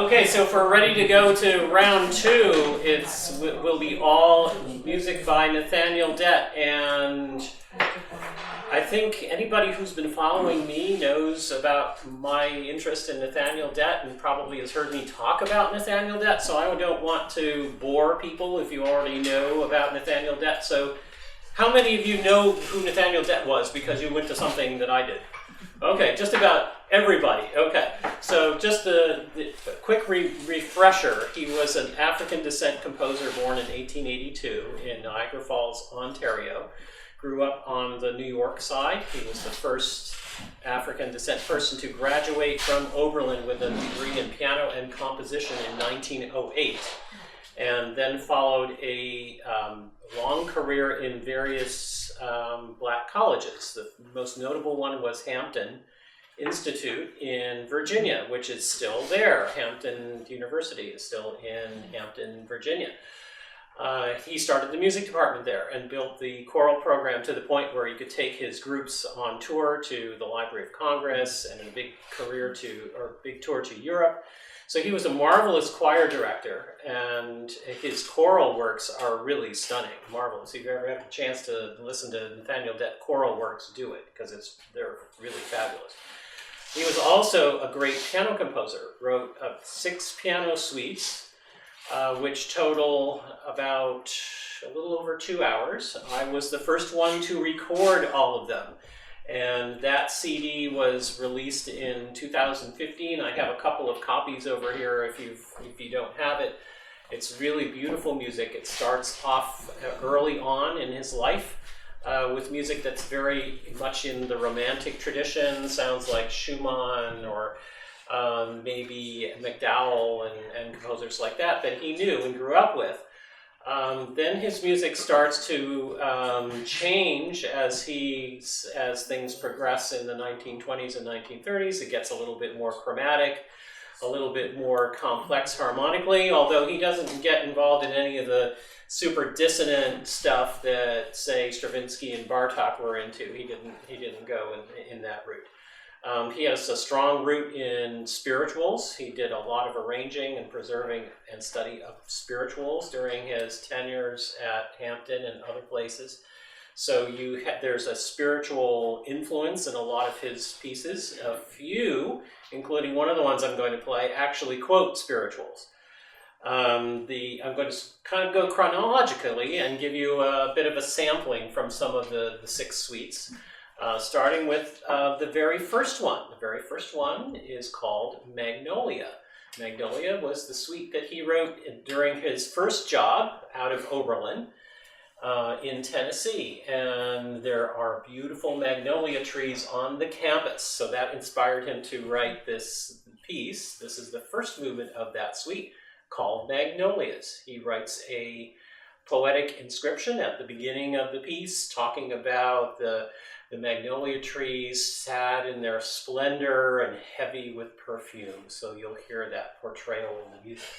Okay, so if we're ready to go to round two, will be all music by Nathaniel Dett, and I think anybody who's been following me knows about my interest in Nathaniel Dett and probably has heard me talk about Nathaniel Dett, so I don't want to bore people if you already know about Nathaniel Dett. So how many of you know who Nathaniel Dett was because you went to something that I did? Okay, just about everybody. Okay, so just a quick refresher. He was an African descent composer born in 1882 in Niagara Falls, Ontario. Grew up on the New York side. He was the first African descent person to graduate from Oberlin with a degree in piano and composition in 1908. And then followed a long career in various black colleges. The most notable one was Hampton Institute in Virginia, which is still there. Hampton University is still in Hampton, Virginia. He started the music department there and built the choral program to the point where he could take his groups on tour to the Library of Congress and a big tour to Europe. So he was a marvelous choir director, and his choral works are really stunning, marvelous. If you ever have a chance to listen to Nathaniel Dett choral works, do it, because they're really fabulous. He was also a great piano composer, wrote 6 piano suites, which total about a little over 2 hours. I was the first one to record all of them. And that CD was released in 2015. I have a couple of copies over here if you don't have it. It's really beautiful music. It starts off early on in his life with music that's very much in the romantic tradition. Sounds like Schumann or maybe MacDowell and composers like that he knew and grew up with. Then his music starts to change as things progress in the 1920s and 1930s. It gets a little bit more chromatic, a little bit more complex harmonically, although he doesn't get involved in any of the super dissonant stuff that, say, Stravinsky and Bartók were into. He didn't go in that route. He has a strong root in spirituals. He did a lot of arranging and preserving and study of spirituals during his tenures at Hampton and other places. So there's a spiritual influence in a lot of his pieces. A few, including one of the ones I'm going to play, actually quote spirituals. I'm going to kind of go chronologically and give you a bit of a sampling from some of the 6 suites. Starting with the very first one. The very first one is called Magnolia. Magnolia was the suite that he wrote during his first job out of Oberlin in Tennessee. And there are beautiful magnolia trees on the campus. So that inspired him to write this piece. This is the first movement of that suite called Magnolias. He writes a poetic inscription at the beginning of the piece talking about the magnolia trees, sad in their splendor and heavy with perfume. So you'll hear that portrayal in the music.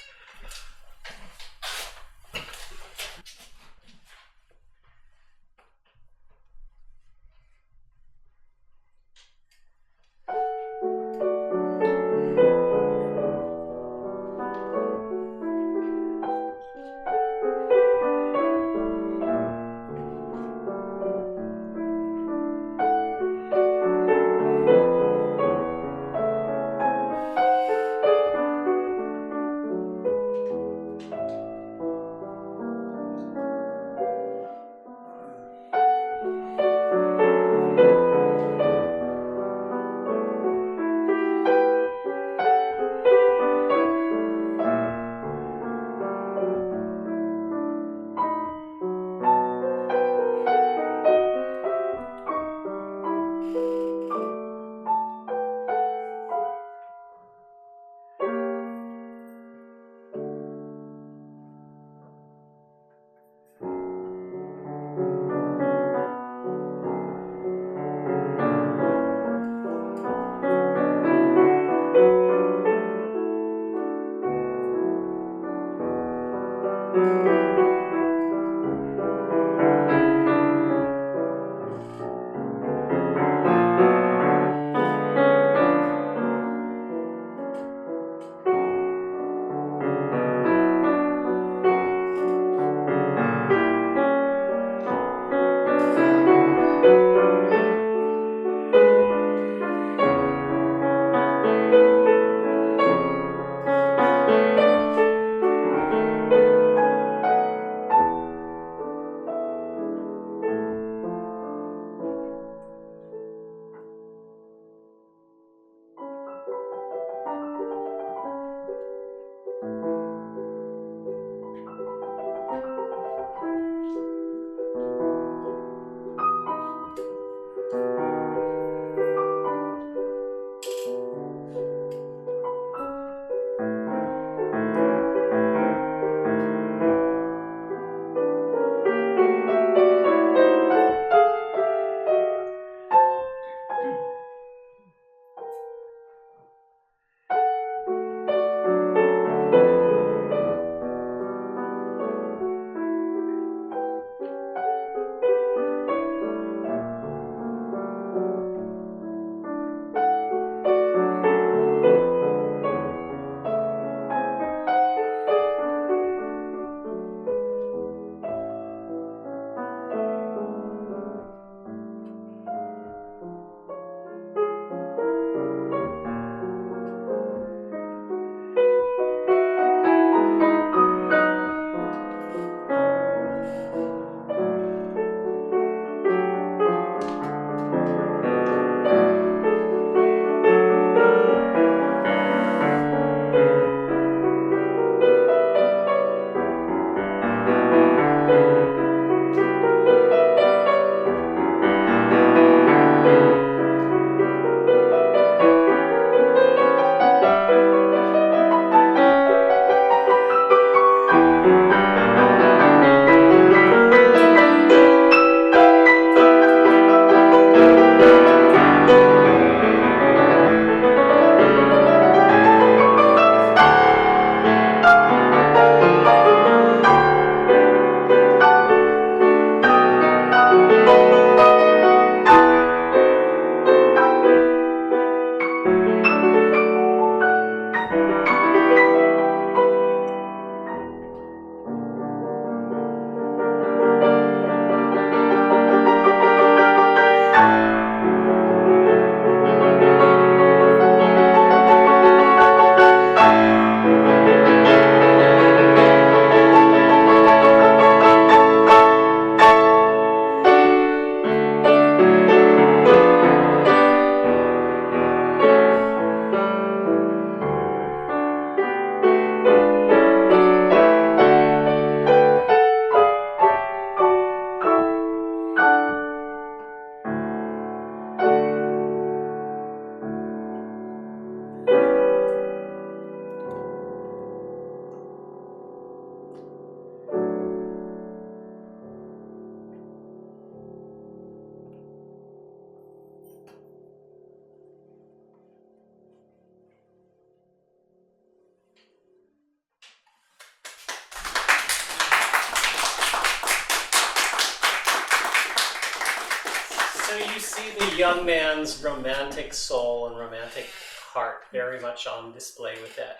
So you see the young man's romantic soul and romantic heart very much on display with that.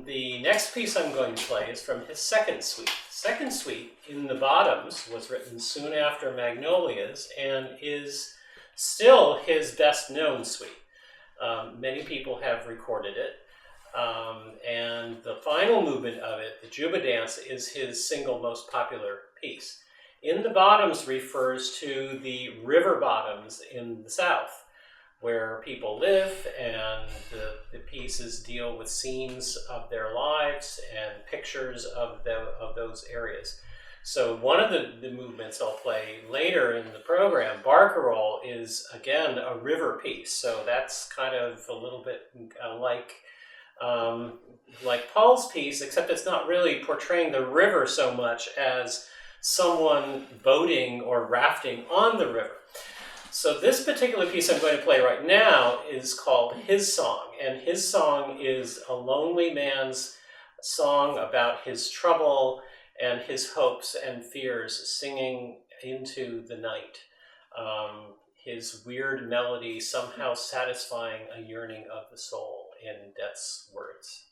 The next piece I'm going to play is from his second suite. Second suite, In the Bottoms, was written soon after Magnolias and is still his best known suite. Many people have recorded it. And the final movement of it, the Juba Dance, is his single most popular piece. In the Bottoms refers to the river bottoms in the South, where people live, and the pieces deal with scenes of their lives and pictures of those areas. So one of the movements I'll play later in the program, Barcarolle, is again a river piece. So that's kind of a little bit like Paul's piece, except it's not really portraying the river so much as someone boating or rafting on the river. So this particular piece I'm going to play right now is called His Song, and his song is a lonely man's song about his trouble and his hopes and fears, singing into the night. His weird melody somehow satisfying a yearning of the soul in Dett's words.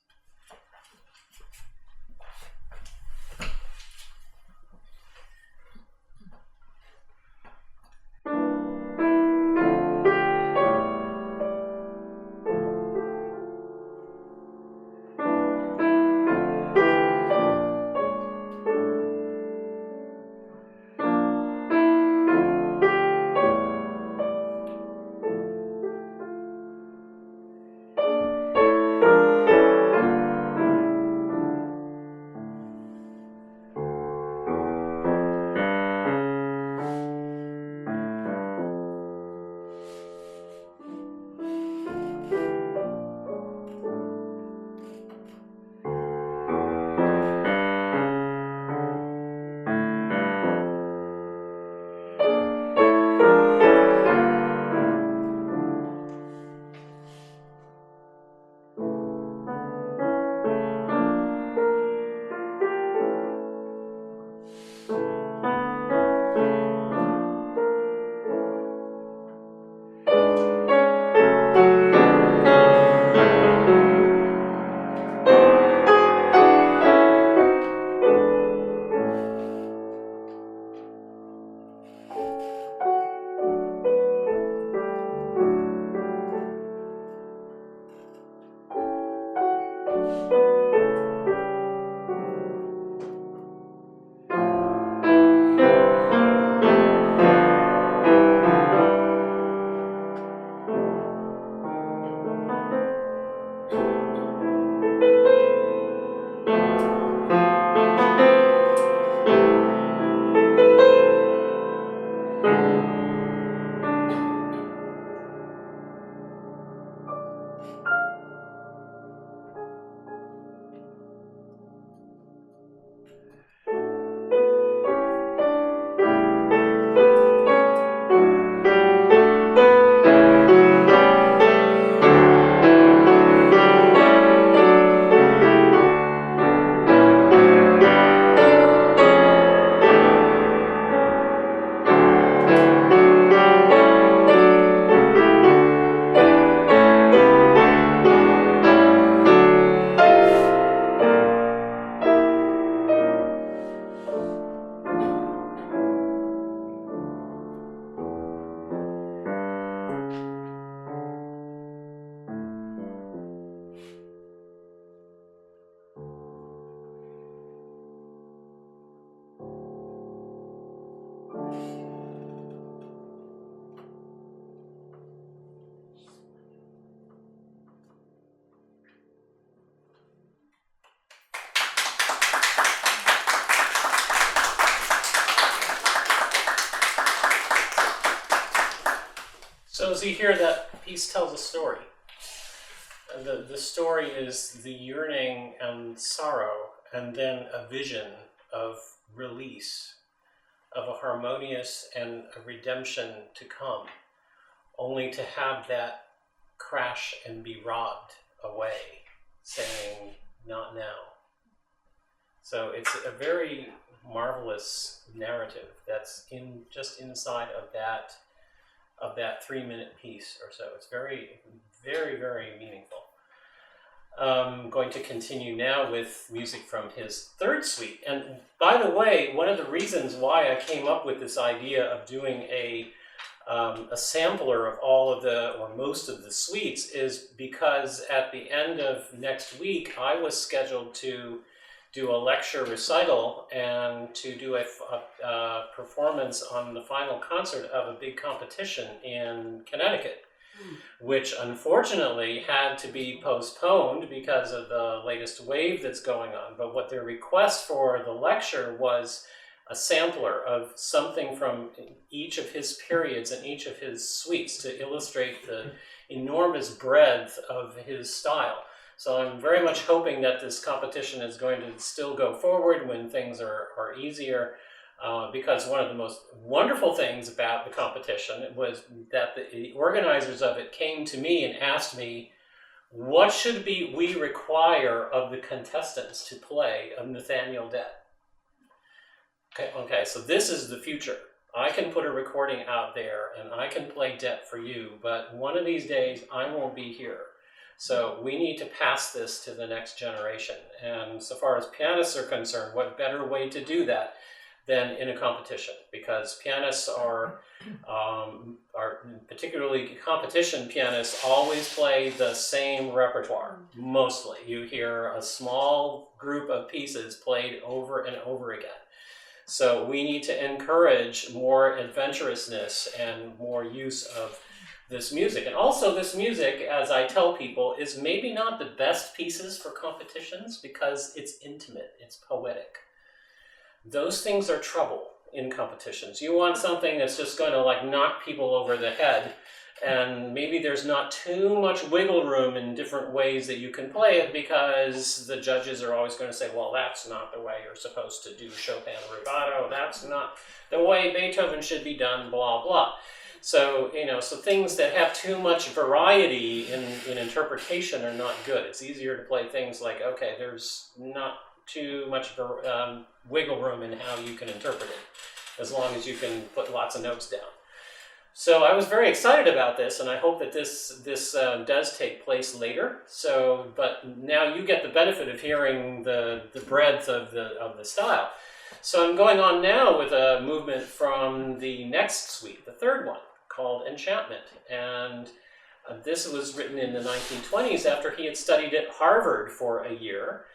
So as you hear, that piece tells a story. The story is the yearning and sorrow, and then a vision of release, of a harmonious and a redemption to come, only to have that crash and be robbed away, saying, not now. So it's a very marvelous narrative that's just inside of that 3-minute piece or so. It's very, very, very meaningful. I'm going to continue now with music from his third suite. And by the way, one of the reasons why I came up with this idea of doing a sampler of all of the, or most of the suites, is because at the end of next week, I was scheduled to do a lecture recital and to do a performance on the final concert of a big competition in Connecticut, which unfortunately had to be postponed because of the latest wave that's going on. But what their request for the lecture was a sampler of something from each of his periods and each of his suites to illustrate the enormous breadth of his style. So I'm very much hoping that this competition is going to still go forward when things are easier, because one of the most wonderful things about the competition was that the organizers of it came to me and asked me, what should we require of the contestants to play of Nathaniel Dett? Okay, so this is the future. I can put a recording out there and I can play Dett for you, but one of these days I won't be here. So we need to pass this to the next generation. And so far as pianists are concerned, what better way to do that than in a competition? Because pianists are particularly competition pianists, always play the same repertoire, mostly. You hear a small group of pieces played over and over again. So we need to encourage more adventurousness and more use of this music. And also this music, as I tell people, is maybe not the best pieces for competitions because it's intimate, it's poetic. Those things are trouble in competitions. You want something that's just going to like knock people over the head, and maybe there's not too much wiggle room in different ways that you can play it because the judges are always going to say, well, that's not the way you're supposed to do Chopin rubato, that's not the way Beethoven should be done, blah, blah. So, so things that have too much variety in interpretation are not good. It's easier to play things like, okay, there's not too much wiggle room in how you can interpret it, as long as you can put lots of notes down. So I was very excited about this, and I hope that this does take place later. So, but now you get the benefit of hearing the breadth of the style. So I'm going on now with a movement from the next suite, the third one, called Enchantment. And this was written in the 1920s after he had studied at Harvard for a year.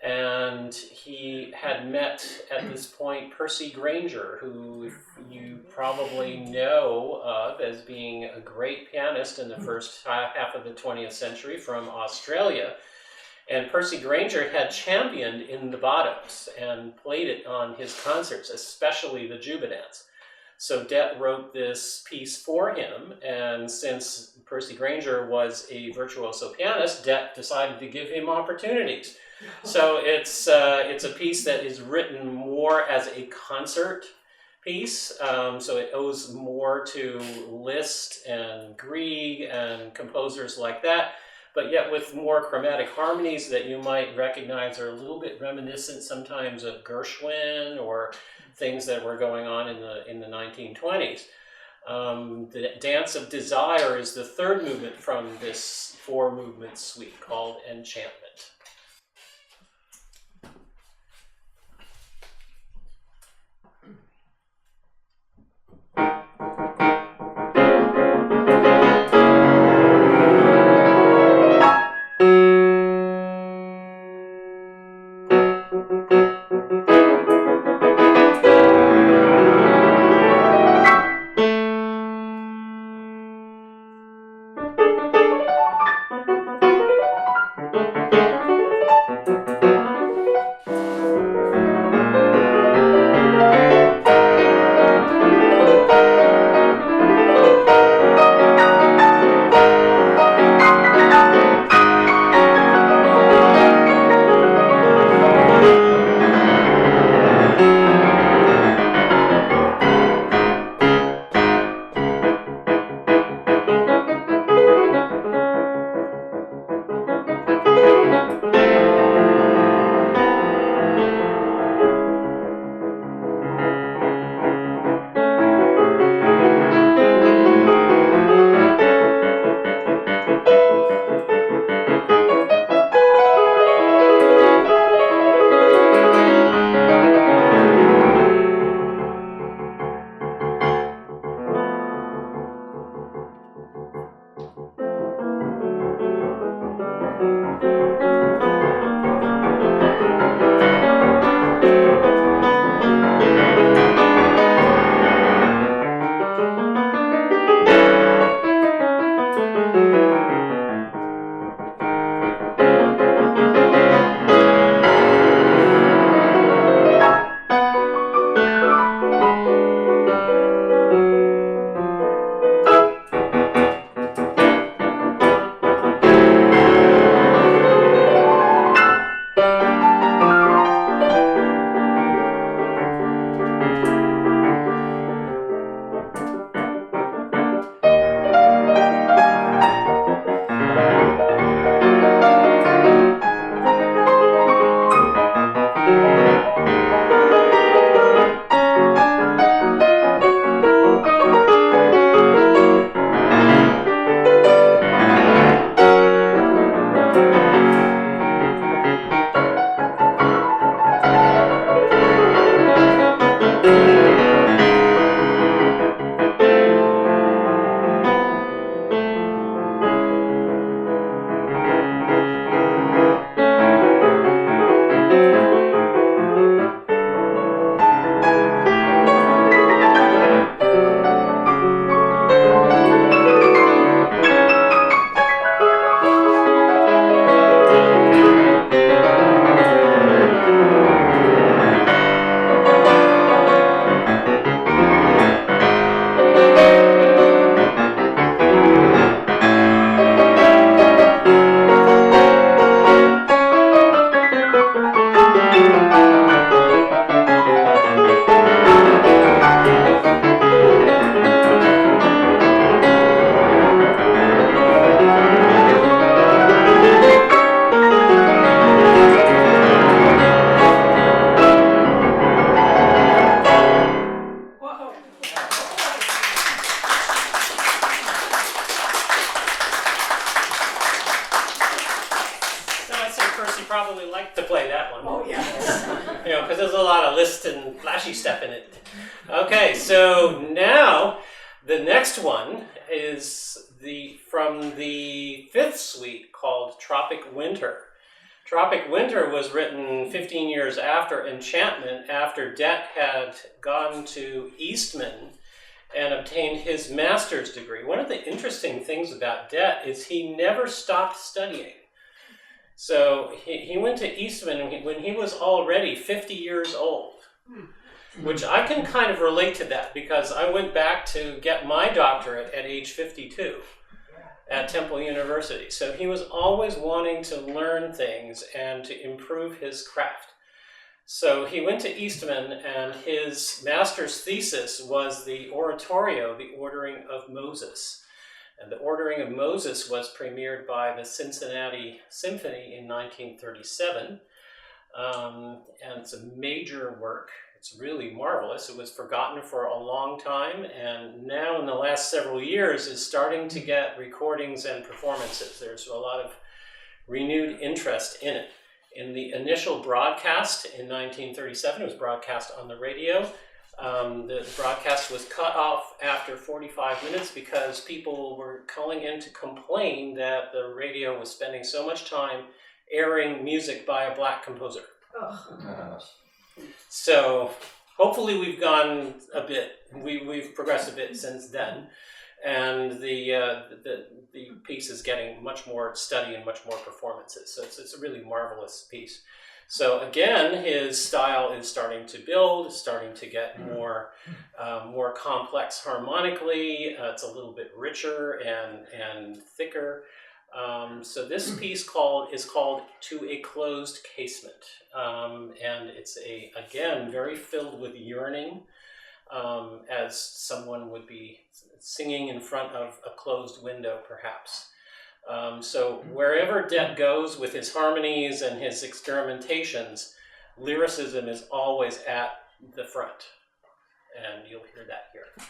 And he had met, at this point, Percy Grainger, who you probably know of as being a great pianist in the first half of the 20th century from Australia. And Percy Grainger had championed in the bottoms and played it on his concerts, especially the Jubilees. So Dett wrote this piece for him, and since Percy Grainger was a virtuoso pianist, Dett decided to give him opportunities. So it's a piece that is written more as a concert piece, so it owes more to Liszt and Grieg and composers like that, but yet with more chromatic harmonies that you might recognize are a little bit reminiscent sometimes of Gershwin or things that were going on in the 1920s. The Dance of Desire is the third movement from this 4-movement suite called Enchantment. Percy probably liked to play that one. Oh, yes. You know, because there's a lot of list and flashy stuff in it. Okay, so now the next one is from the fifth suite called Tropic Winter. Tropic Winter was written 15 years after Enchantment, after Dett had gone to Eastman and obtained his master's degree. One of the interesting things about Dett is he never stopped studying. So he went to Eastman when he was already 50 years old, which I can kind of relate to that because I went back to get my doctorate at age 52 at Temple University. So he was always wanting to learn things and to improve his craft. So he went to Eastman, and his master's thesis was the oratorio, The Ordering of Moses. And The Ordering of Moses was premiered by the Cincinnati Symphony in 1937. And it's a major work. It's really marvelous. It was forgotten for a long time, and now in the last several years is starting to get recordings and performances. There's a lot of renewed interest in it. In the initial broadcast in 1937, it was broadcast on the radio. The broadcast was cut off after 45 minutes because people were calling in to complain that the radio was spending so much time airing music by a black composer. Oh. So hopefully we've gone a bit, we've progressed a bit since then, and the piece is getting much more study and much more performances. So it's a really marvelous piece. So again, his style is starting to build, starting to get more complex harmonically. It's a little bit richer and thicker. So this piece is called To a Closed Casement, and it's again very filled with yearning, as someone would be singing in front of a closed window, perhaps. So wherever Dett goes with his harmonies and his experimentations, lyricism is always at the front, and you'll hear that here.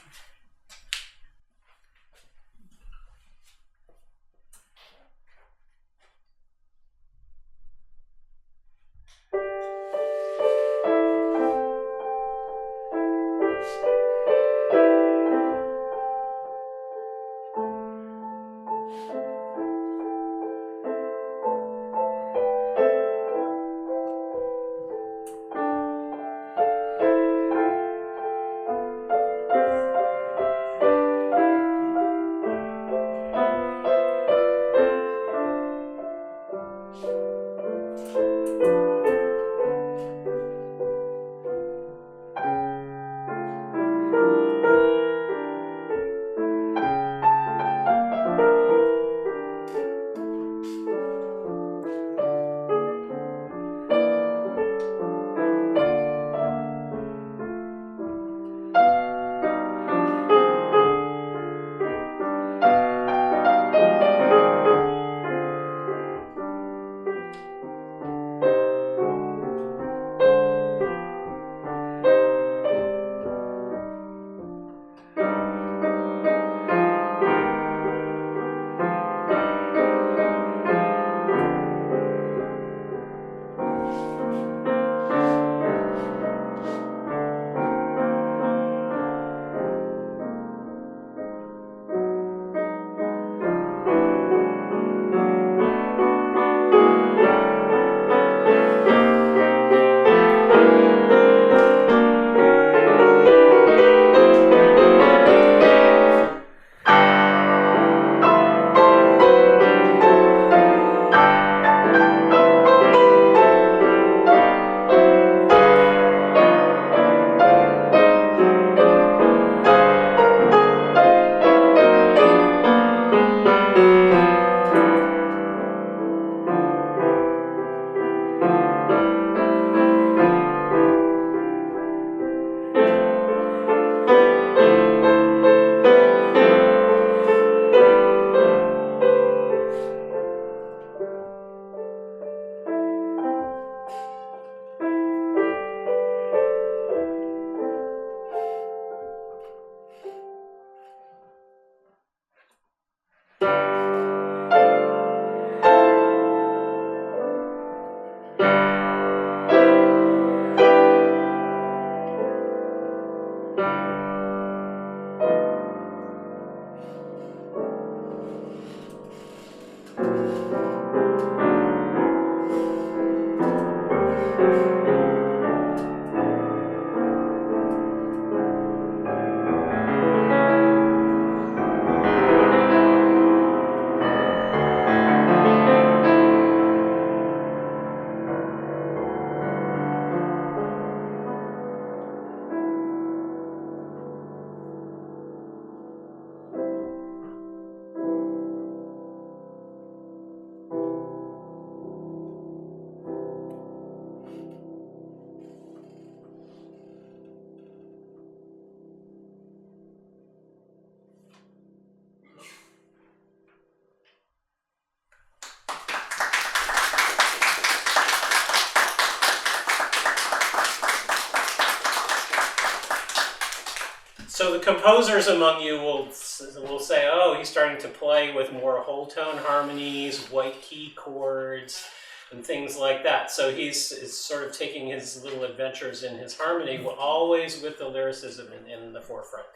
So the composers among you will say, oh, he's starting to play with more whole tone harmonies, white key chords, and things like that. So he's sort of taking his little adventures in his harmony, always with the lyricism in the forefront.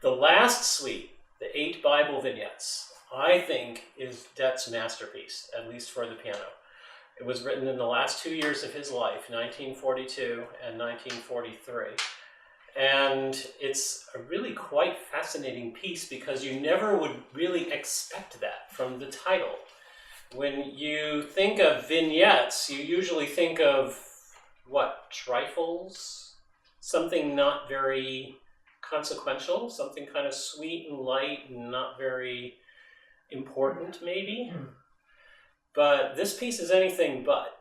The last suite, the 8 Bible vignettes, I think is Dett's masterpiece, at least for the piano. It was written in the last 2 years of his life, 1942 and 1943. And it's a really quite fascinating piece because you never would really expect that from the title. When you think of vignettes, you usually think of, what, trifles? Something not very consequential, something kind of sweet and light and not very important, maybe. But this piece is anything but,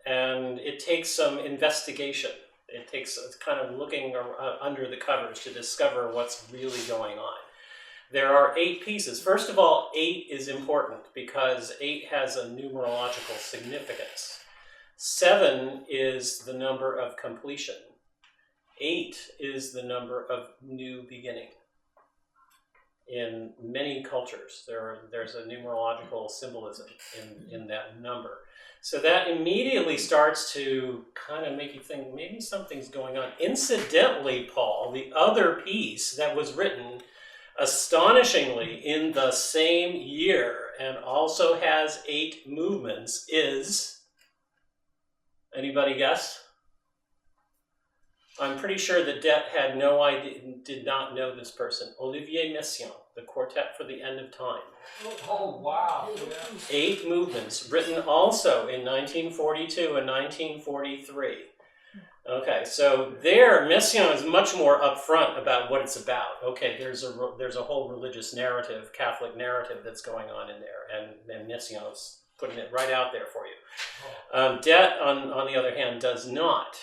and it takes some investigation. It takes kind of looking under the covers to discover what's really going on. There are 8 pieces. First of all, 8 is important because 8 has a numerological significance. 7 is the number of completion. 8 is the number of new beginning. In many cultures, there's a numerological symbolism in that number. So that immediately starts to kind of make you think maybe something's going on. Incidentally, Paul, the other piece that was written astonishingly in the same year and also has 8 movements is, anybody guess? I'm pretty sure that Dett had no idea, did not know this person. Olivier Messiaen, the Quartet for the End of Time. Oh, wow. Yeah. 8 movements, written also in 1942 and 1943. Okay, so there, Messiaen is much more upfront about what it's about. Okay, there's a whole religious narrative, Catholic narrative that's going on in there, and Messiaen's putting it right out there for you. Dett, on the other hand, does not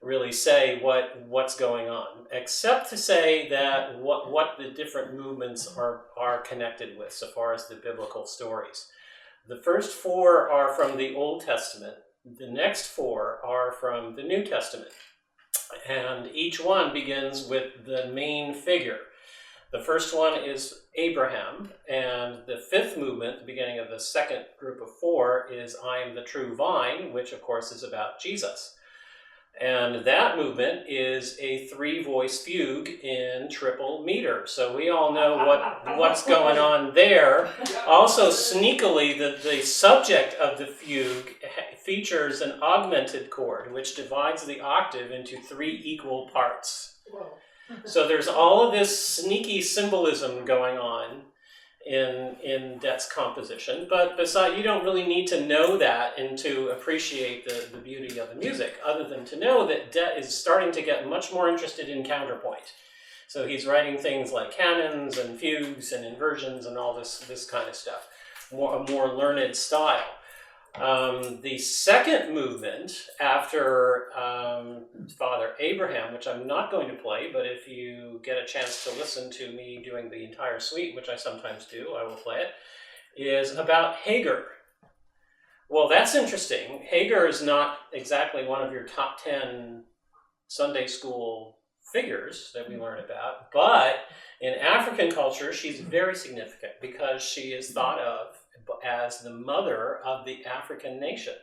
really say what's going on, except to say that what the different movements are connected with, so far as the biblical stories. The first 4 are from the Old Testament. The next 4 are from the New Testament. And each one begins with the main figure. The first one is Abraham, and the 5th movement, the beginning of the second group of 4, is I am the true vine, which of course is about Jesus. And that movement is a 3-voice fugue in triple meter. So we all know what's going on there. Also, sneakily, the subject of the fugue features an augmented chord, which divides the octave into 3 equal parts. So there's all of this sneaky symbolism going on in Dett's composition, but besides, you don't really need to know that and to appreciate the beauty of the music, other than to know that Dett is starting to get much more interested in counterpoint. So he's writing things like canons and fugues and inversions and all this kind of stuff, a more learned style. The second movement after Father Abraham, which I'm not going to play, but if you get a chance to listen to me doing the entire suite, which I sometimes do, I will play it, is about Hagar. Well, that's interesting. Hagar is not exactly one of your top 10 Sunday school figures that we learn about, but in African culture, she's very significant because she is thought of as the mother of the African nation,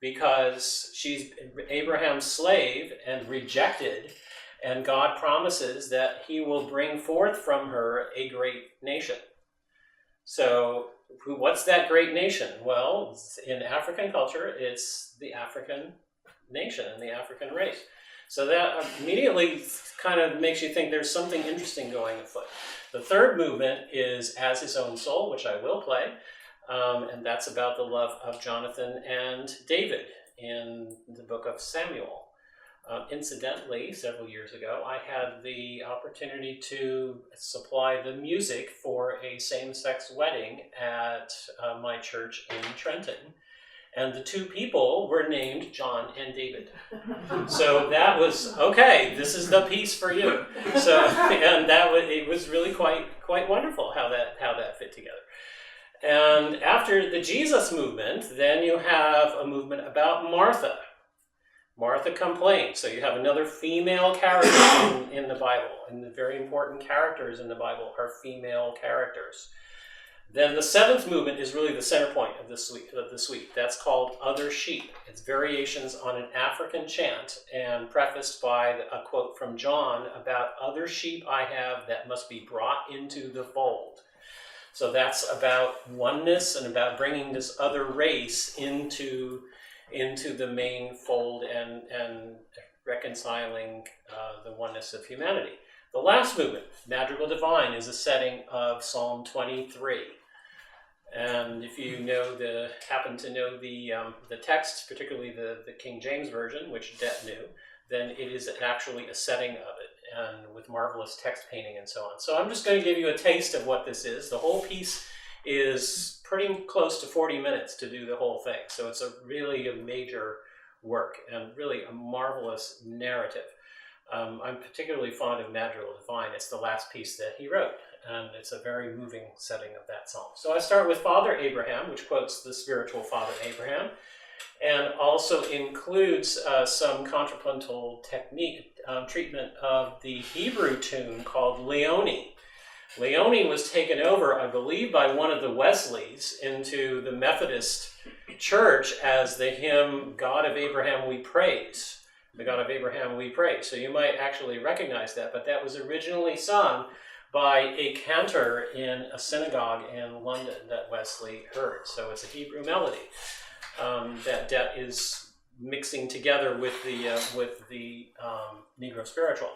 because she's Abraham's slave and rejected, and God promises that he will bring forth from her a great nation. So what's that great nation? Well, in African culture, it's the African nation and the African race. So that immediately kind of makes you think there's something interesting going afoot. The third movement is As His Own Soul, which I will play, and that's about the love of Jonathan and David in the book of Samuel. Incidentally, several years ago, I had the opportunity to supply the music for a same-sex wedding at my church in Trenton. And the two people were named John and David. So that was, okay, this is the piece for you. So, and it was really quite wonderful how that fit together. And after the Jesus movement, then you have a movement about Martha. Martha complained. So you have another female character in the Bible. And the very important characters in the Bible are female characters. Then the seventh movement is really the center point of the suite. That's called Other Sheep. It's variations on an African chant and prefaced by a quote from John about other sheep I have that must be brought into the fold. So that's about oneness and about bringing this other race into the main fold and reconciling the oneness of humanity. The last movement, Madrigal Divine, is a setting of Psalm 23. And if you happen to know the text, particularly the King James Version, which Dett knew, then it is actually a setting of it, and with marvelous text painting and so on. So I'm just going to give you a taste of what this is. The whole piece is pretty close to 40 minutes to do the whole thing. So it's really a major work and really a marvelous narrative. I'm particularly fond of Madrigal Divine. It's the last piece that he wrote, and it's a very moving setting of that psalm. So I start with Father Abraham, which quotes the spiritual Father Abraham, and also includes some contrapuntal treatment of the Hebrew tune called Leone. Leone was taken over, I believe, by one of the Wesleys into the Methodist Church as the hymn, God of Abraham we praise. The God of Abraham we praise. So you might actually recognize that, but that was originally sung by a cantor in a synagogue in London that Wesley heard. So it's a Hebrew melody that Dett is mixing together with the Negro spiritual.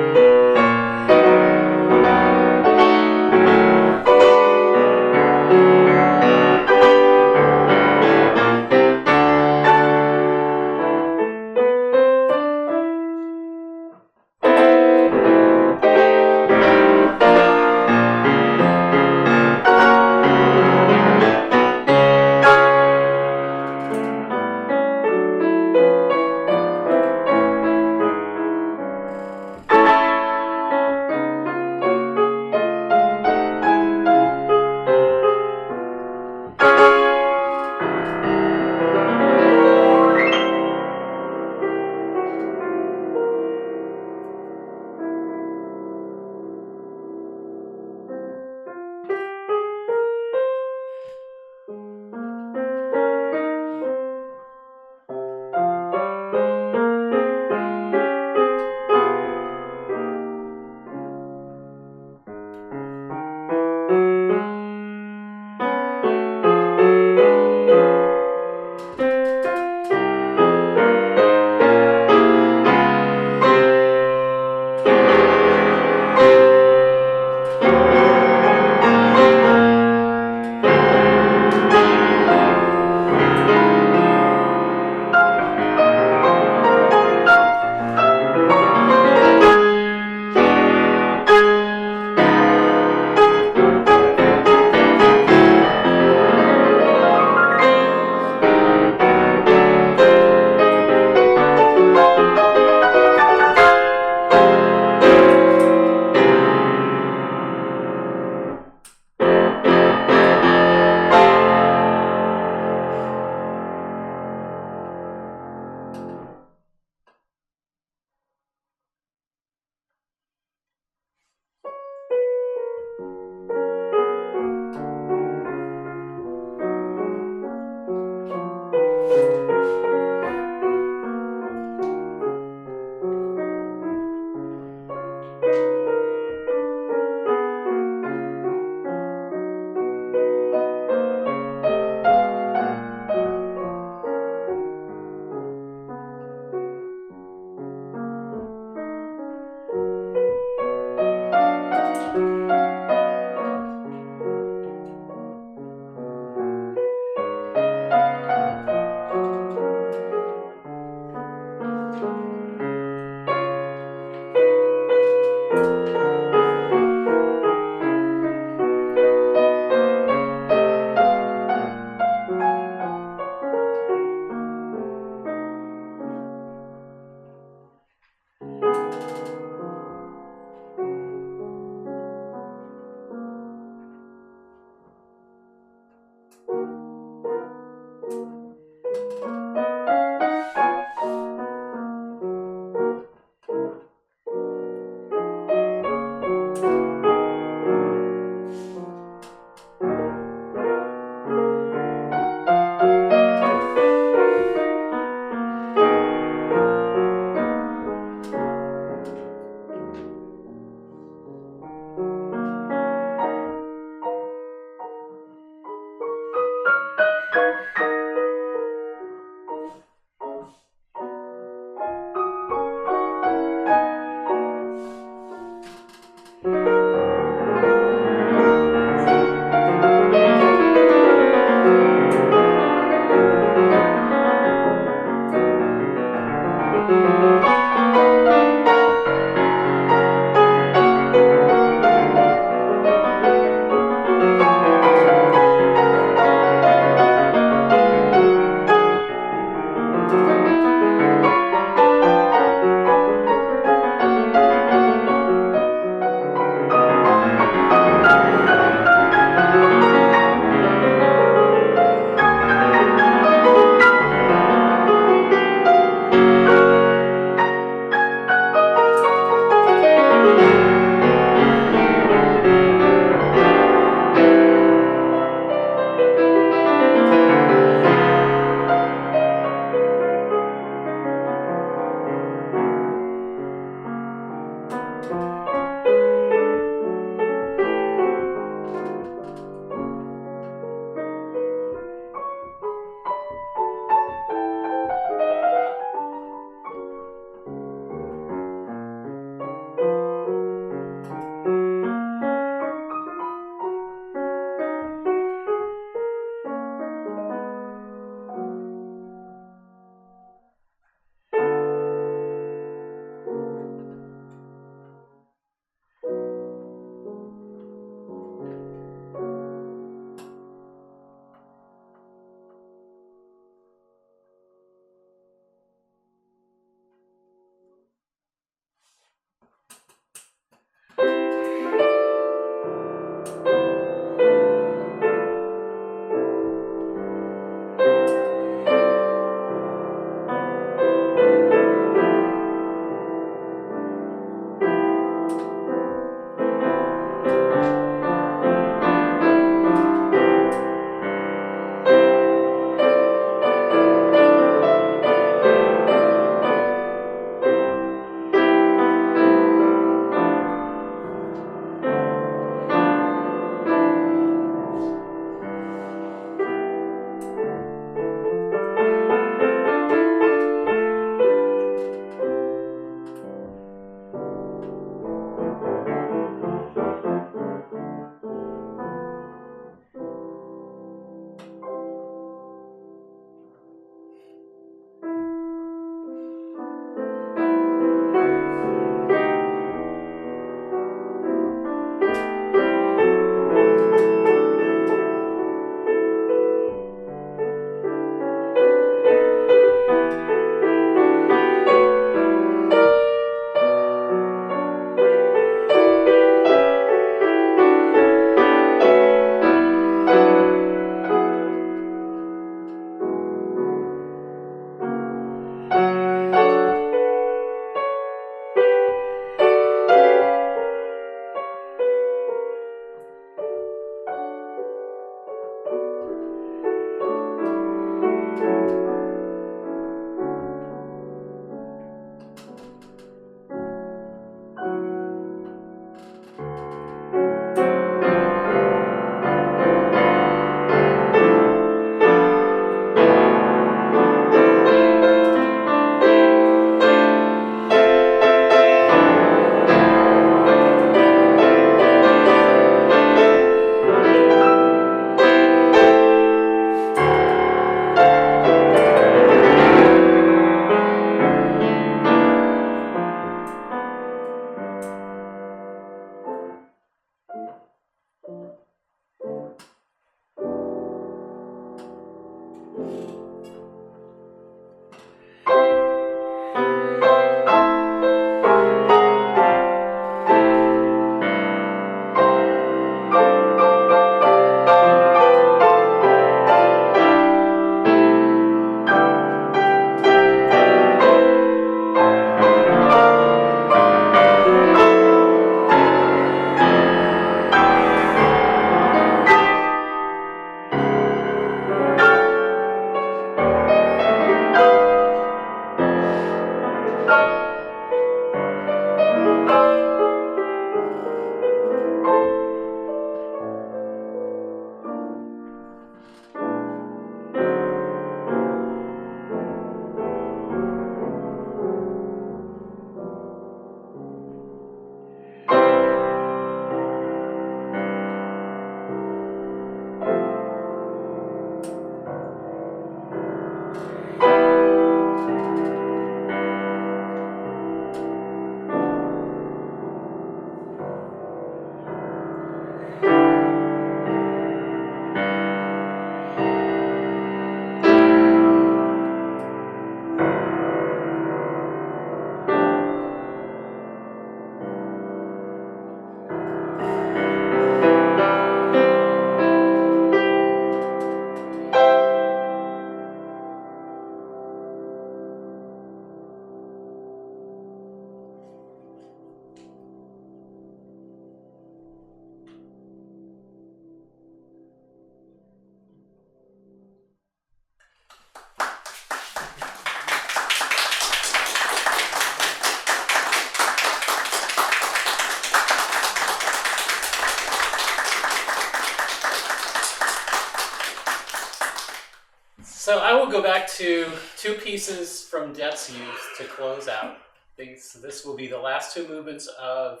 So I will go back to two pieces from Dett's youth to close out. This will be the last two movements of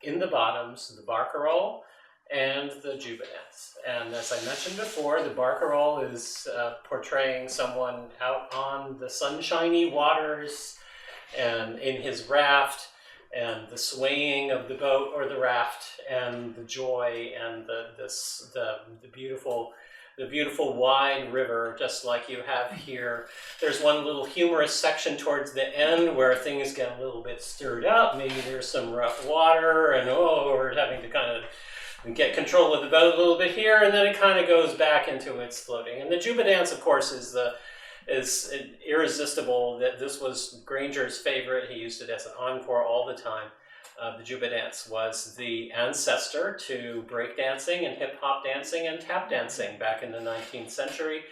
In the Bottoms, the barcarolle and the jubilance. And as I mentioned before, the barcarolle is portraying someone out on the sunshiny waters and in his raft, and the swaying of the boat or the raft, and the joy and the beautiful wide river, just like you have here. There's one little humorous section towards the end where things get a little bit stirred up. Maybe there's some rough water, and we're having to kind of get control of the boat a little bit here, and then it kind of goes back into its floating. And the Juba dance, of course, is irresistible. That this was Granger's favorite. He used it as an encore all the time. The Juba dance was the ancestor to breakdancing and hip-hop dancing and tap dancing back in the 19th century,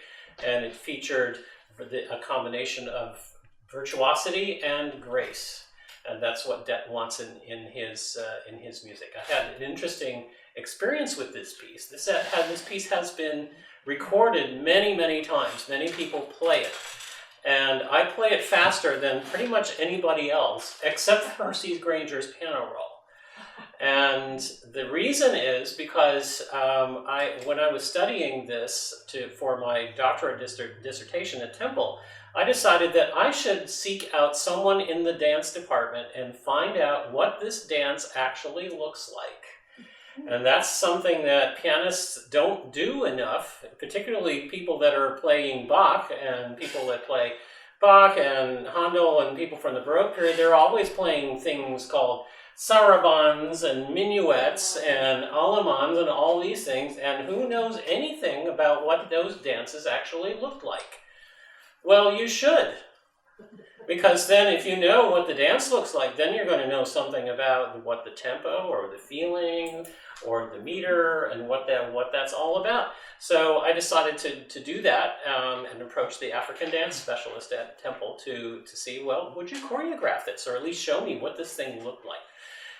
and it featured a combination of virtuosity and grace, and that's what Dett wants in his music. I had an interesting experience with this piece. This piece has been recorded many, many times. Many people play it. And I play it faster than pretty much anybody else, except for Percy Granger's piano roll. And the reason is because when I was studying this for my doctorate dissertation at Temple, I decided that I should seek out someone in the dance department and find out what this dance actually looks like. And that's something that pianists don't do enough, particularly people that are playing Bach and people that play Bach and Handel and people from the Baroque period. They're always playing things called sarabands and minuets and allemands and all these things, and who knows anything about what those dances actually looked like? Well, you should. Because then if you know what the dance looks like, then you're going to know something about what the tempo or the feeling or the meter and what that's all about. So I decided to do that and approach the African dance specialist at Temple to see, well, would you choreograph this or at least show me what this thing looked like?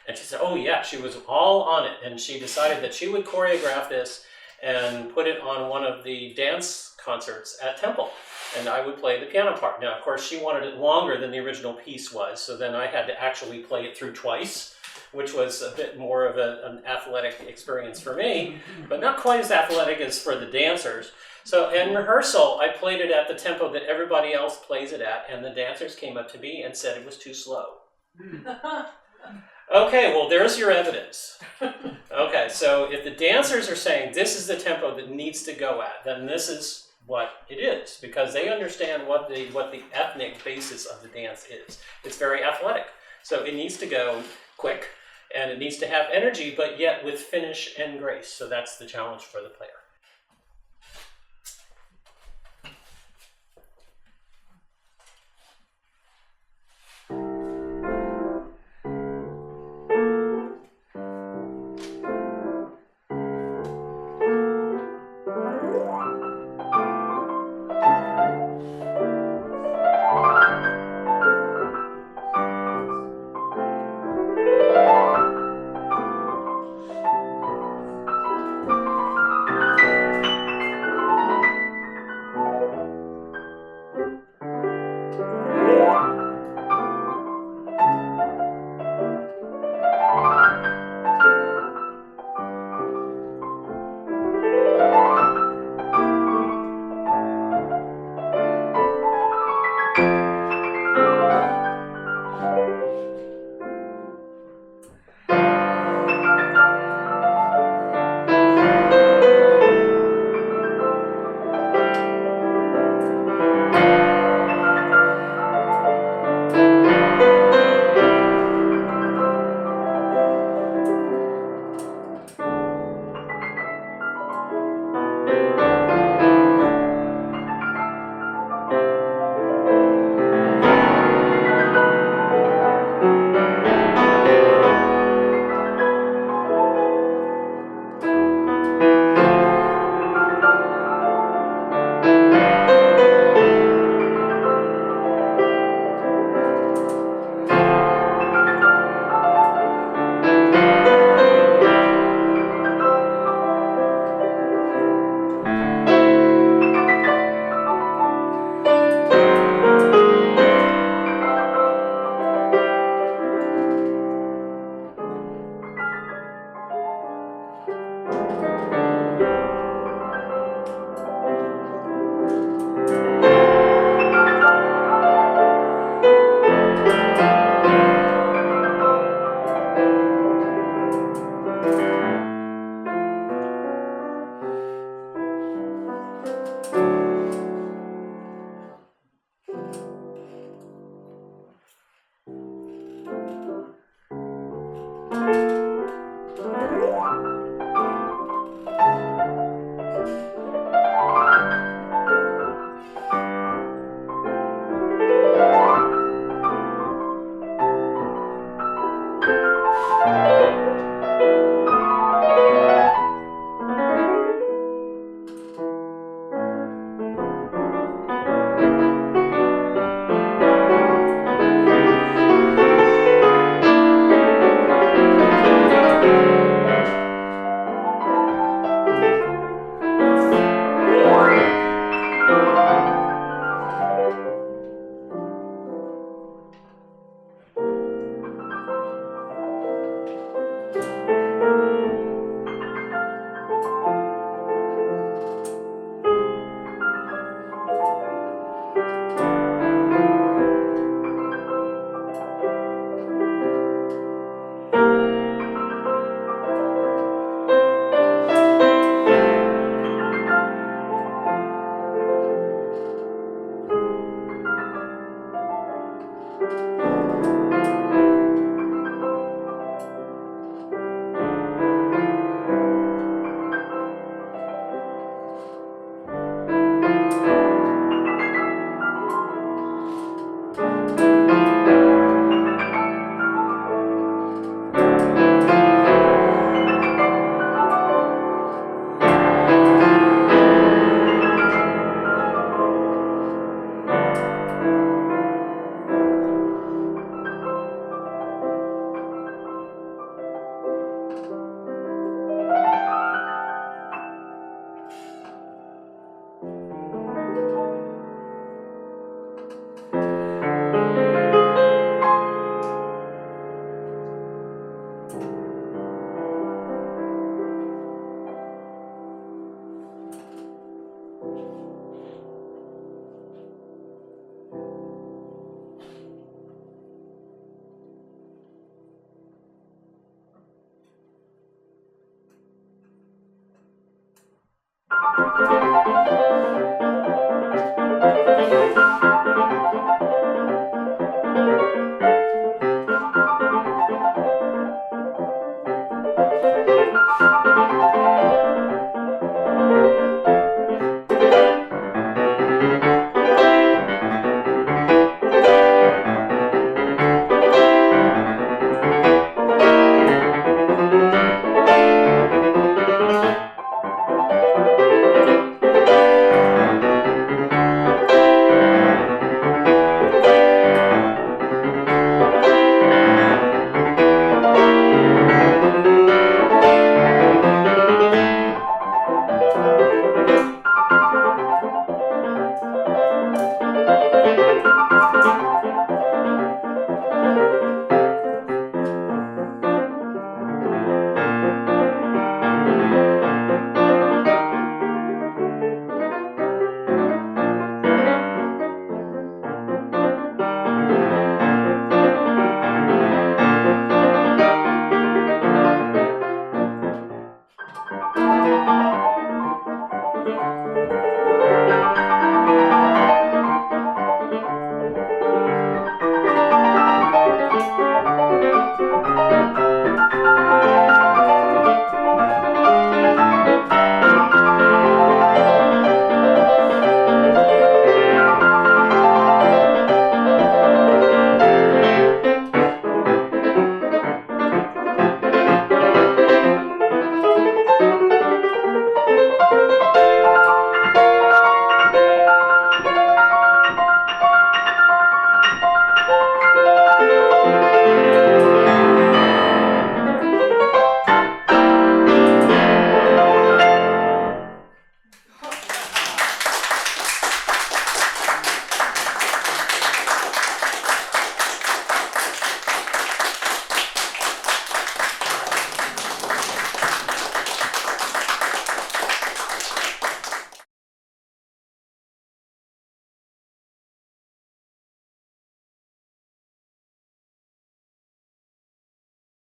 And she said, oh yeah, she was all on it. And she decided that she would choreograph this and put it on one of the dance concerts at Temple. And I would play the piano part. Now, of course, she wanted it longer than the original piece was, so then I had to actually play it through twice, which was a bit more of an athletic experience for me, but not quite as athletic as for the dancers. So in rehearsal, I played it at the tempo that everybody else plays it at, and the dancers came up to me and said it was too slow. Okay, well, there's your evidence. Okay, so if the dancers are saying this is the tempo that needs to go at, then this is what it is, because they understand what the ethnic basis of the dance is. It's very athletic, so it needs to go quick, and it needs to have energy, but yet with finish and grace. So that's the challenge for the player.